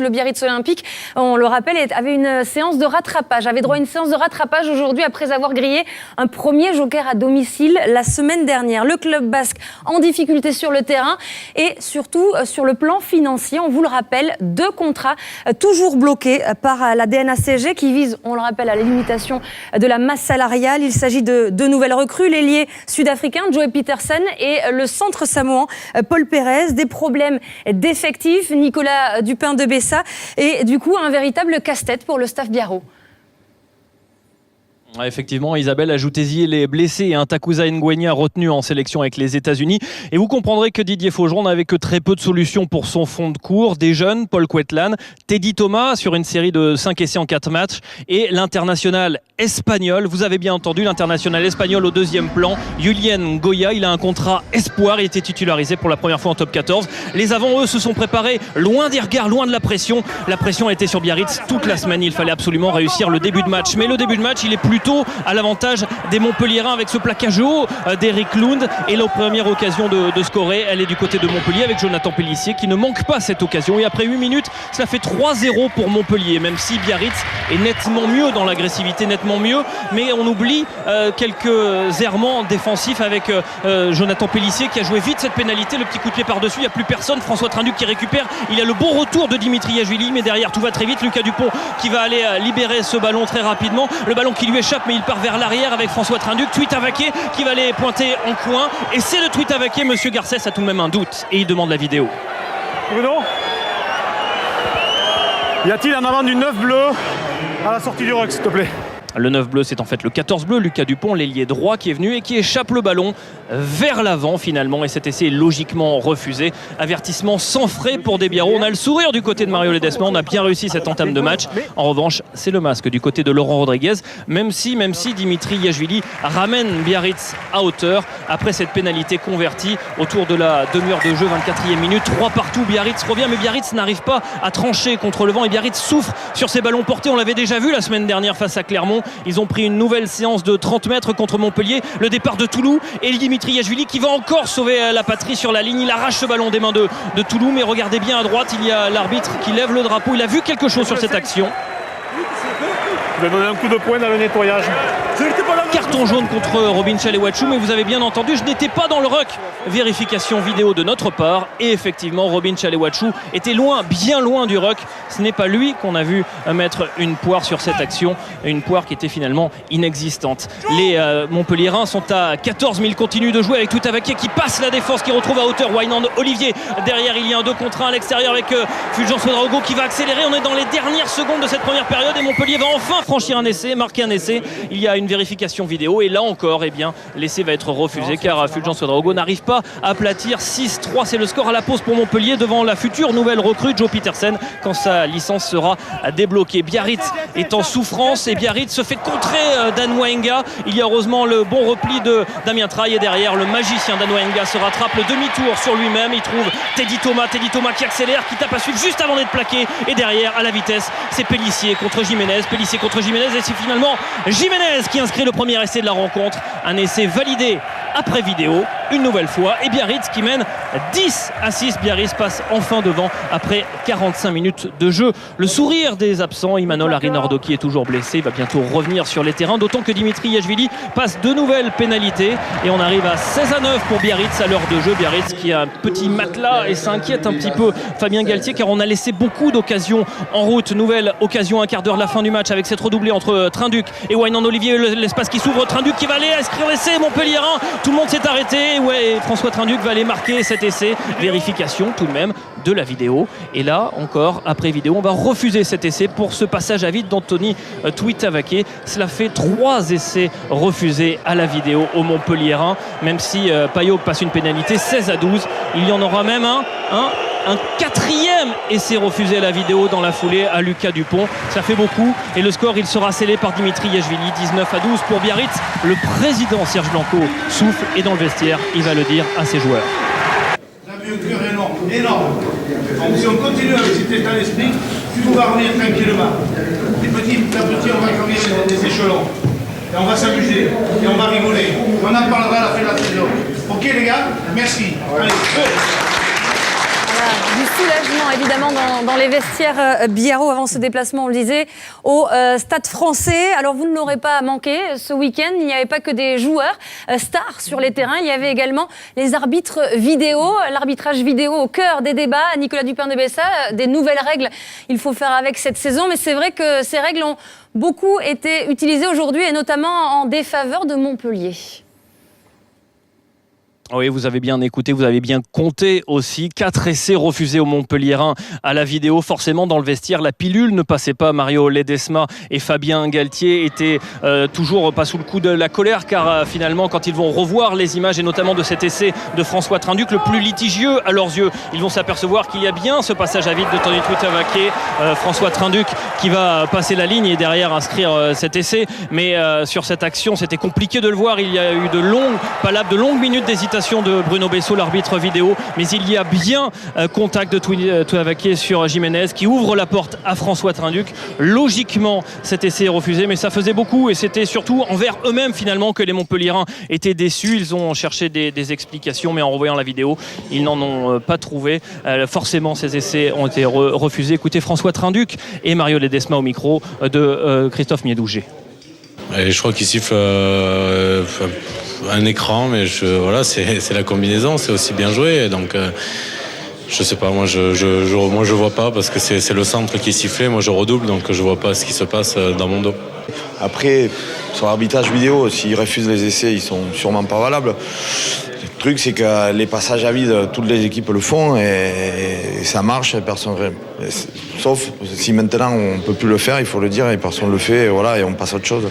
Le Biarritz Olympique, on le rappelle, avait une séance de rattrapage, avait droit à une séance de rattrapage aujourd'hui après avoir grillé un premier joker à domicile la semaine dernière. Le club basque en difficulté sur le terrain et surtout sur le plan financier. On vous le rappelle, 2 contrats toujours bloqués par la DNACG qui vise, on le rappelle, à la limitation de la masse salariale. Il s'agit de 2 nouvelles recrues, l'ailier sud-africain Joey Pietersen et le centre samoan Paul Pérez. Des problèmes d'effectifs, Nicolas Dupin de Bessa. Et du coup, un véritable casse-tête pour le staff biarro. Effectivement, Isabelle, ajoutez-y les blessés et un Takuza Ngwenya retenu en sélection avec les États-Unis. Et vous comprendrez que Didier Faugeron n'avait que très peu de solutions pour son fond de cours. Des jeunes, Paul Quetlan, Teddy Thomas sur une série de 5 essais en 4 matchs et l'international espagnol. Vous avez bien entendu, l'international espagnol au 2e plan, Julien Goya. Il a un contrat espoir, il était titularisé pour la première fois en top 14. Les avants, eux, se sont préparés loin des regards, loin de la pression. La pression a été sur Biarritz toute la semaine. Il fallait absolument réussir le début de match. Mais le début de match, il est plutôt à l'avantage des Montpelliérains avec ce plaquage haut d'Eric Lund. Et la première occasion de scorer, elle est du côté de Montpellier avec Jonathan Pélissier qui ne manque pas cette occasion. Et après 8 minutes, cela fait 3-0 pour Montpellier, même si Biarritz est nettement mieux dans l'agressivité, nettement mieux. Mais on oublie quelques errements défensifs avec Jonathan Pélissier qui a joué vite cette pénalité, le petit coup de pied par-dessus. Il n'y a plus personne. François Trinduc qui récupère. Il y a le bon retour de Dimitri Yachvili, mais derrière tout va très vite. Lucas Dupont qui va aller libérer ce ballon très rapidement. Le ballon qui lui échappe, mais il part vers l'arrière avec François Trinduc. Tuitavaké qui va aller pointer en coin. Et c'est le Tuitavaké. Monsieur Garcès a tout de même un doute et il demande la vidéo. Bruno, y a-t-il un avant du 9 bleu à la sortie du ruck, s'il te plaît? Le 9 bleu, c'est en fait le 14 bleu, Lucas Dupont, l'ailier droit qui est venu et qui échappe le ballon vers l'avant finalement. Et cet essai est logiquement refusé. Avertissement sans frais pour des Biarros. On a le sourire du côté de Mario Ledesma. On a bien réussi cette entame de match. En revanche, c'est le masque du côté de Laurent Rodriguez. Même si Dimitri Yachvili ramène Biarritz à hauteur après cette pénalité convertie autour de la demi-heure de jeu, 24e minute. 3 partout, Biarritz revient, mais Biarritz n'arrive pas à trancher contre le vent. Et Biarritz souffre sur ses ballons portés. On l'avait déjà vu la semaine dernière face à Clermont. Ils ont pris une nouvelle séance de 30 mètres contre Montpellier. Le départ de Toulouse et Dimitri Yachvili qui va encore sauver la patrie sur la ligne. Il arrache ce ballon des mains de Toulouse. Mais regardez bien à droite, il y a l'arbitre qui lève le drapeau. Il a vu quelque chose sur cette action. Je vais donner un coup de poing dans le nettoyage. Carton jaune contre Robin Chalewachou, mais vous avez bien entendu, je n'étais pas dans le ruck. Vérification vidéo de notre part. Et effectivement, Robin Chalewachou était loin, bien loin du ruck. Ce n'est pas lui qu'on a vu mettre une poire sur cette action. Une poire qui était finalement inexistante. Les Montpelliérains sont à 14 000, continuent de jouer avec Tuitavaké qui passe la défense, qui retrouve à hauteur Wynand Olivier. Derrière, il y a un 2 contre 1 à l'extérieur avec Fulgence Ouedraogo qui va accélérer. On est dans les dernières secondes de cette première période et Montpellier va enfin franchir un essai, marquer un essai. Il y a une vérification vidéo et là encore, eh bien, l'essai va être refusé car Fulgence Ouedraogo n'arrive pas à aplatir. 6-3, c'est le score à la pause pour Montpellier devant la future nouvelle recrue Joey Pietersen quand sa licence sera débloquée. Biarritz est en souffrance et Biarritz se fait contrer Dan Waenga. Il y a heureusement le bon repli de Damien Traille et derrière le magicien Dan Waenga se rattrape le demi-tour sur lui-même. Il trouve Teddy Thomas qui accélère, qui tape à suivre juste avant d'être plaqué et derrière à la vitesse c'est Pélissier contre Jiménez et c'est finalement Jiménez qui inscrit le premier essai de la rencontre. Un essai validé après vidéo une nouvelle fois et Biarritz qui mène 10-6. Biarritz passe enfin devant après 45 minutes de jeu. Le sourire des absents, Imanol Arinordo qui est toujours blessé, il va bientôt revenir sur les terrains, d'autant que Dimitri Yachvili passe 2 nouvelles pénalités et on arrive à 16-9 pour Biarritz à l'heure de jeu. Biarritz qui a un petit matelas et ça inquiète un petit peu Fabien Galtier car on a laissé beaucoup d'occasions en route. Nouvelle occasion, un quart d'heure de la fin du match avec cette redoublée entre Trinduc et Wynand Olivier, l'espace qui s'ouvre, Trinduc qui va aller inscrire l'essai Montpelliérain. Tout le monde s'est arrêté, ouais, François Trinduc va aller marquer cet essai. Vérification tout de même de la vidéo et là encore après vidéo on va refuser cet essai pour ce passage à vide d'Anthony Tuitavaké. Cela fait 3 essais refusés à la vidéo au Montpelliérain, même si Payot passe une pénalité 16-12. Il y en aura même un 4e essai refusé à la vidéo dans la foulée à Lucas Dupont. Ça fait beaucoup et le score il sera scellé par Dimitri Yachvili. 19-12 pour Biarritz. Le président Serge Blanco souffle et dans le vestiaire il va le dire à ses joueurs. Vous avez un cœur énorme. Donc si on continue avec cet état d'esprit, tout va revenir tranquillement. Et petit à petit on va gravir des échelons. Et on va s'amuser, et on va rigoler. On en parlera à la fin de la saison. Ok les gars, merci. Allez, go. Du soulagement évidemment dans les vestiaires Biarro avant ce déplacement, on le disait, au Stade Français. Alors vous ne l'aurez pas manqué ce week-end, il n'y avait pas que des joueurs stars sur les terrains, il y avait également les arbitres vidéo, l'arbitrage vidéo au cœur des débats. Nicolas Dupin de Bessa, des nouvelles règles, il faut faire avec cette saison, mais c'est vrai que ces règles ont beaucoup été utilisées aujourd'hui et notamment en défaveur de Montpellier. Oui, vous avez bien écouté, vous avez bien compté aussi. 4 essais refusés aux Montpelliérains à la vidéo. Forcément, dans le vestiaire, la pilule ne passait pas. Mario Ledesma et Fabien Galtier étaient toujours pas sous le coup de la colère, car finalement, quand ils vont revoir les images, et notamment de cet essai de François Trinduc, le plus litigieux à leurs yeux, ils vont s'apercevoir qu'il y a bien ce passage à vide de Tony Tuitavaké, François Trinduc qui va passer la ligne et derrière inscrire cet essai. Mais sur cette action, c'était compliqué de le voir. Il y a eu de longues minutes d'hésitation de Bruno Bessot, l'arbitre vidéo, mais il y a bien contact de Tuitavaké sur Jiménez qui ouvre la porte à François Trinduc. Logiquement, cet essai est refusé, mais ça faisait beaucoup et c'était surtout envers eux-mêmes finalement que les Montpelliérains étaient déçus. Ils ont cherché des explications, mais en revoyant la vidéo, ils n'en ont pas trouvé. Forcément, ces essais ont été refusés. Écoutez François Trinduc et Mario Ledesma au micro de Christophe Miedouget. Et je crois qu'il siffle un écran, mais voilà, c'est la combinaison, c'est aussi bien joué. Donc, je sais pas, moi je vois pas parce que c'est le centre qui est sifflé. Moi, je redouble, donc je vois pas ce qui se passe dans mon dos. Après, sur l'arbitrage vidéo, s'ils refusent les essais, ils sont sûrement pas valables. Le truc, c'est que les passages à vide, toutes les équipes le font et ça marche. Sauf si maintenant on peut plus le faire, il faut le dire, et personne le fait, et voilà, et on passe à autre chose.